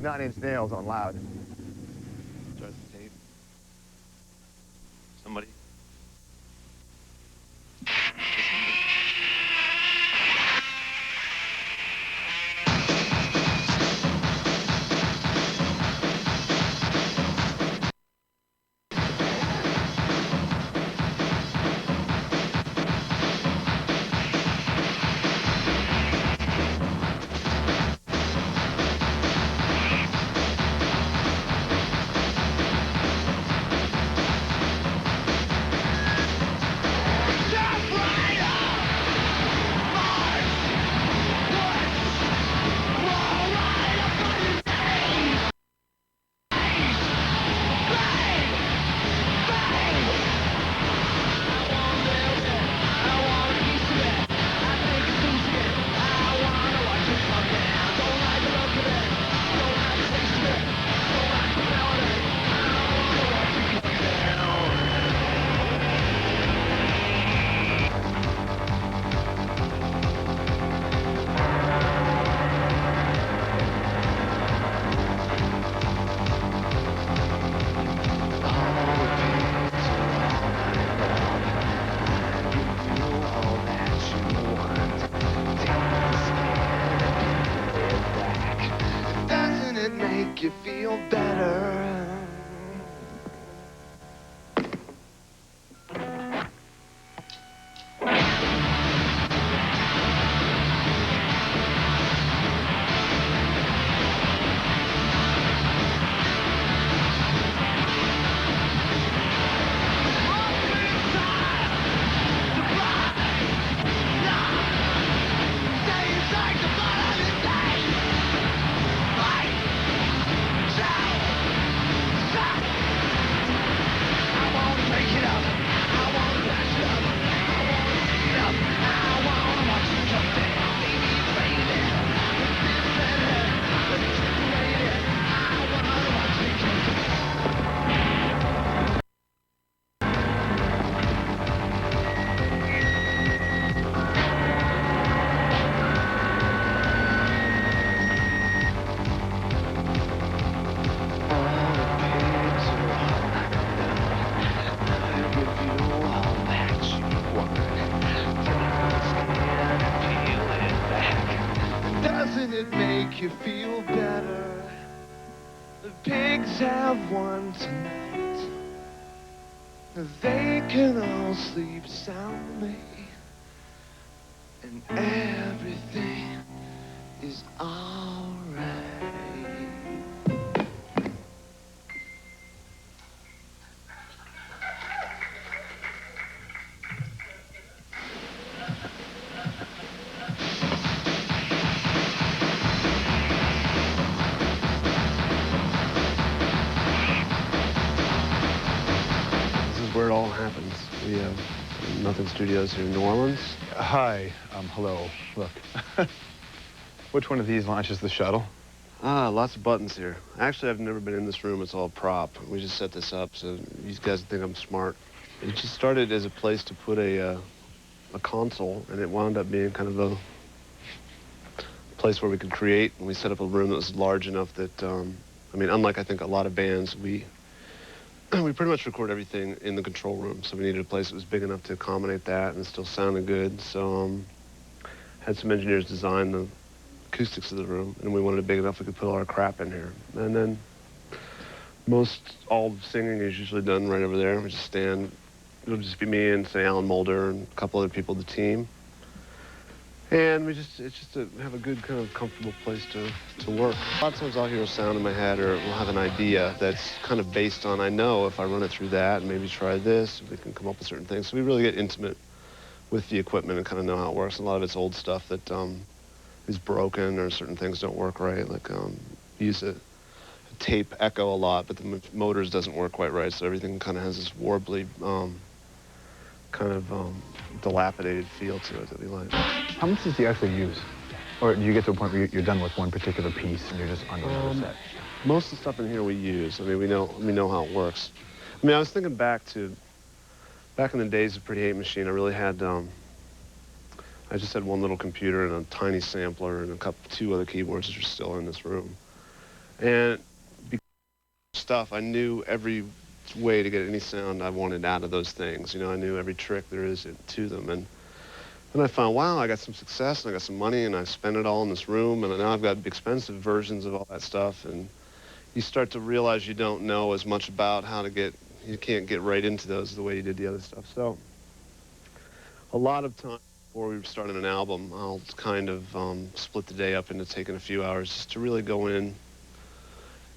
Nine Inch Nails on loud. Start the tape. Somebody. You feel better. It make you feel better. The pigs have won tonight. They can all sleep soundly, and everything is alright. Where it all happens. We have Nothing Studios here in New Orleans. Hi, hello. Look, which one of these launches the shuttle? Lots of buttons here. Actually, I've never been in this room. It's all prop. We just set this up so these guys think I'm smart. It just started as a place to put a console, and it wound up being kind of a place where we could create. And we set up a room that was large enough that, I mean, unlike I think a lot of bands, we pretty much record everything in the control room, so we needed a place that was big enough to accommodate that and still sounded good. So had some engineers design the acoustics of the room, and we wanted it big enough we could put all our crap in here. And then all the singing is usually done right over there. We just stand, it'll just be me and say Alan Mulder and a couple other people of the team. And it's just to have a good kind of comfortable place to work. A lot of times I'll hear a sound in my head or we'll have an idea that's kind of based on, I know if I run it through that and maybe try this, we can come up with certain things. So we really get intimate with the equipment and kind of know how it works. And a lot of it's old stuff that is broken or certain things don't work right. Like use a tape echo a lot, but the motors doesn't work quite right. So everything kind of has this warbly, dilapidated feel to it that we like. How much do you actually use? Or do you get to a point where you're done with one particular piece and you're just on another set? Most of the stuff in here we use. I mean, we know how it works. I mean, I was thinking back in the days of Pretty Hate Machine, I really had, I just had one little computer and a tiny sampler and two other keyboards that are still in this room. And because of stuff, I knew every way to get any sound I wanted out of those things. You know, I knew every trick there is to them. And then I found, wow, I got some success, and I got some money, and I spent it all in this room, and now I've got expensive versions of all that stuff. And you start to realize you don't know as much about how to get, you can't get right into those the way you did the other stuff. So a lot of time before we started an album, I'll kind of split the day up into taking a few hours just to really go in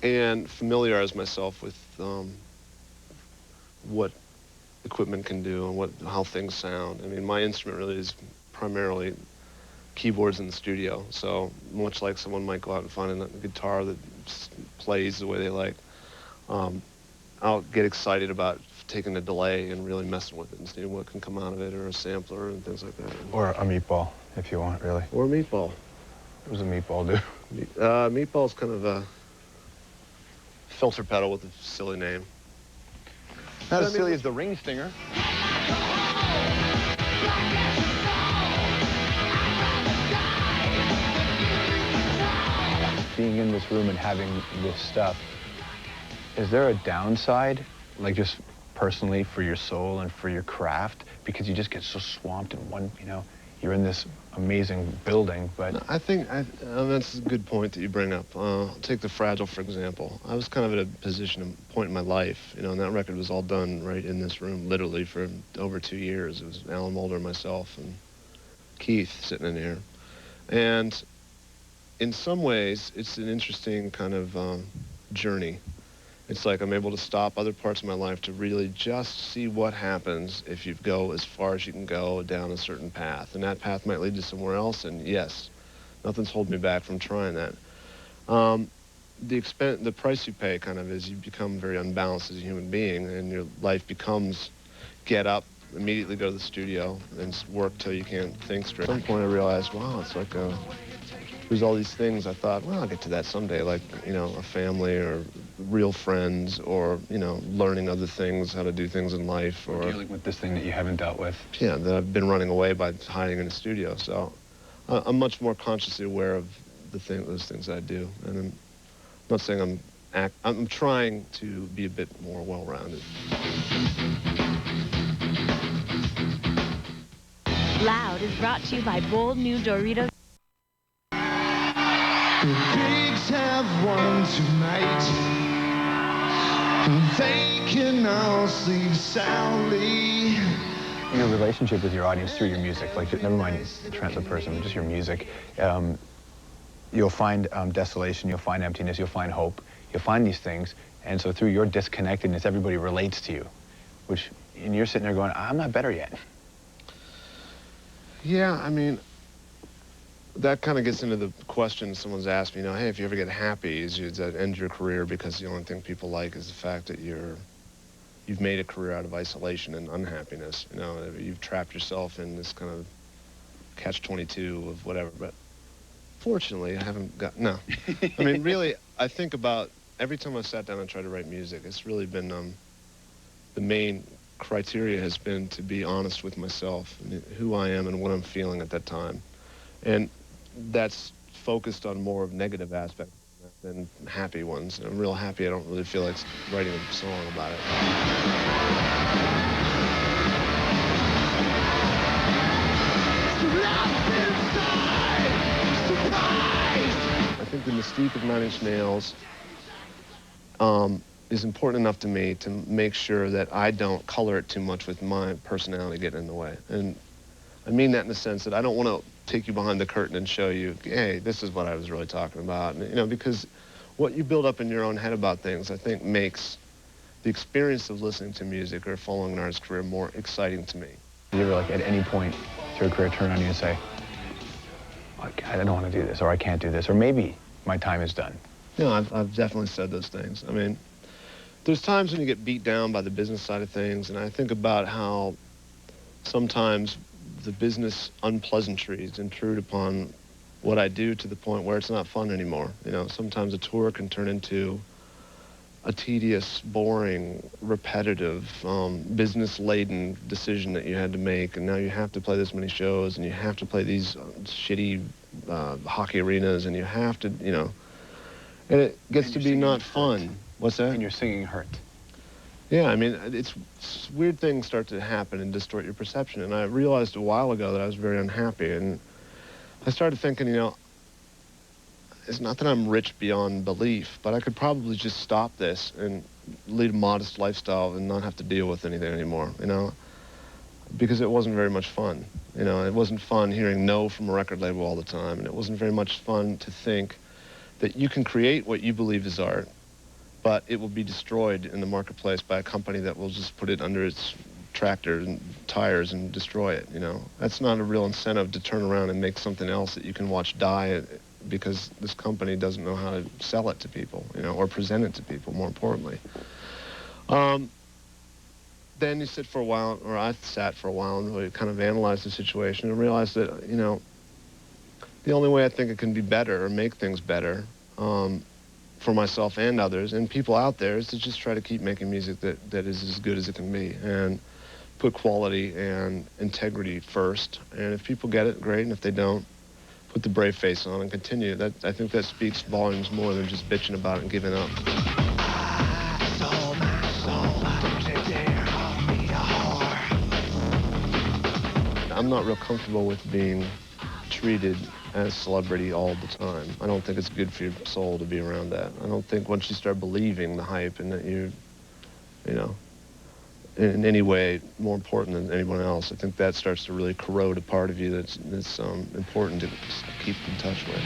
and familiarize myself with what equipment can do and how things sound. I mean, my instrument really is primarily keyboards in the studio. So much like someone might go out and find a guitar that plays the way they like, I'll get excited about taking a delay and really messing with it and seeing what can come out of it, or a sampler and things like that. Or a meatball, if you want, really. Or a meatball. What does a meatball do? Meatball's kind of a filter pedal with a silly name. Not as silly as the ring stinger. Being in this room and having this stuff, is there a downside, like just personally for your soul and for your craft? Because you just get so swamped in one, you know, you're in this amazing building, but... I think that's a good point that you bring up. Take The Fragile, for example. I was kind of at a point in my life, you know, and that record was all done right in this room, literally for over 2 years. It was Alan Moulder, myself, and Keith sitting in here. And in some ways, it's an interesting kind of journey. It's like I'm able to stop other parts of my life to really just see what happens if you go as far as you can go down a certain path. And that path might lead to somewhere else, and yes, nothing's holding me back from trying that. The price you pay kind of is you become very unbalanced as a human being, and your life becomes get up, immediately go to the studio, and work till you can't think straight. At some point I realized, wow, it's like there's all these things I thought, well, I'll get to that someday, like, you know, a family or real friends, or, you know, learning other things, how to do things in life. Or dealing with this thing that you haven't dealt with. Yeah, that I've been running away by hiding in a studio. So I'm much more consciously aware of those things I do. And I'm not saying I'm trying to be a bit more well-rounded. Loud is brought to you by bold new Doritos. The pigs have won tonight. They can all sleep soundly. Your relationship with your audience through your music, like, never mind Trent the person, but just your music, you'll find desolation, you'll find emptiness, you'll find hope, you'll find these things, and so through your disconnectedness, everybody relates to you, and you're sitting there going, I'm not better yet. Yeah, I mean, that kind of gets into the question someone's asked me, you know, hey, if you ever get happy, does that end your career because the only thing people like is the fact that you've made a career out of isolation and unhappiness, you know, you've trapped yourself in this kind of catch-22 of whatever, but fortunately, I haven't got, no. I mean, really, I think about, every time I sat down and tried to write music, it's really been, the main criteria has been to be honest with myself and who I am and what I'm feeling at that time. And that's focused on more of negative aspects than happy ones. I'm real happy. I don't really feel like writing a song about it. I think the mystique of 9 Inch Nails is important enough to me to make sure that I don't color it too much with my personality getting in the way. And I mean that in the sense that I don't want to take you behind the curtain and show you, hey, this is what I was really talking about. And, you know, because what you build up in your own head about things, I think, makes the experience of listening to music or following an artist's career more exciting to me. You ever, like, at any point through your career, turn on you and say, I don't want to do this, or I can't do this, or maybe my time is done? No, I've definitely said those things. I mean, there's times when you get beat down by the business side of things, and I think about how sometimes the business unpleasantries intrude upon what I do to the point where it's not fun anymore. You know, sometimes a tour can turn into a tedious, boring, repetitive, business-laden decision that you had to make, and now you have to play this many shows, and you have to play these shitty hockey arenas, and you have to, you know, And it gets And to your be singing not hurt. fun. What's that? And your singing hurt. Yeah, I mean, weird things start to happen and distort your perception. And I realized a while ago that I was very unhappy. And I started thinking, you know, it's not that I'm rich beyond belief, but I could probably just stop this and lead a modest lifestyle and not have to deal with anything anymore, you know? Because it wasn't very much fun. You know, it wasn't fun hearing no from a record label all the time. And it wasn't very much fun to think that you can create what you believe is art, but it will be destroyed in the marketplace by a company that will just put it under its tractor and tires and destroy it, you know. That's not a real incentive to turn around and make something else that you can watch die because this company doesn't know how to sell it to people, you know, or present it to people, more importantly. Then you sit for a while, or I sat for a while and really kind of analyzed the situation and realized that, you know, the only way I think it can be better or make things better for myself and others and people out there is to just try to keep making music that is as good as it can be and put quality and integrity first. And if people get it, great. And if they don't, put the brave face on and continue. I think that speaks volumes more than just bitching about it and giving up. I'm not real comfortable with being treated as celebrity all the time. I don't think it's good for your soul to be around that. I don't think once you start believing the hype and that you know, in any way more important than anyone else, I think that starts to really corrode a part of you that's important to keep in touch with.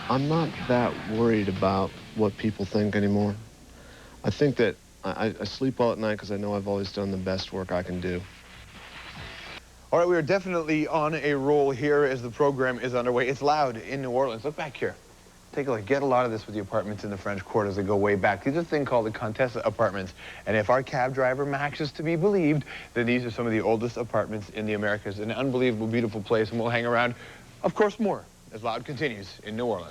I'm not that worried about what people think anymore. I think that I sleep well at night because I know I've always done the best work I can do. All right, we are definitely on a roll here as the program is underway. It's loud in New Orleans. Look back here. Take a look. Get a lot of this with the apartments in the French Quarters that go way back. These are a thing called the Contessa apartments. And if our cab driver Max is to be believed, then these are some of the oldest apartments in the Americas. An unbelievable, beautiful place, and we'll hang around, of course, more as Loud continues in New Orleans.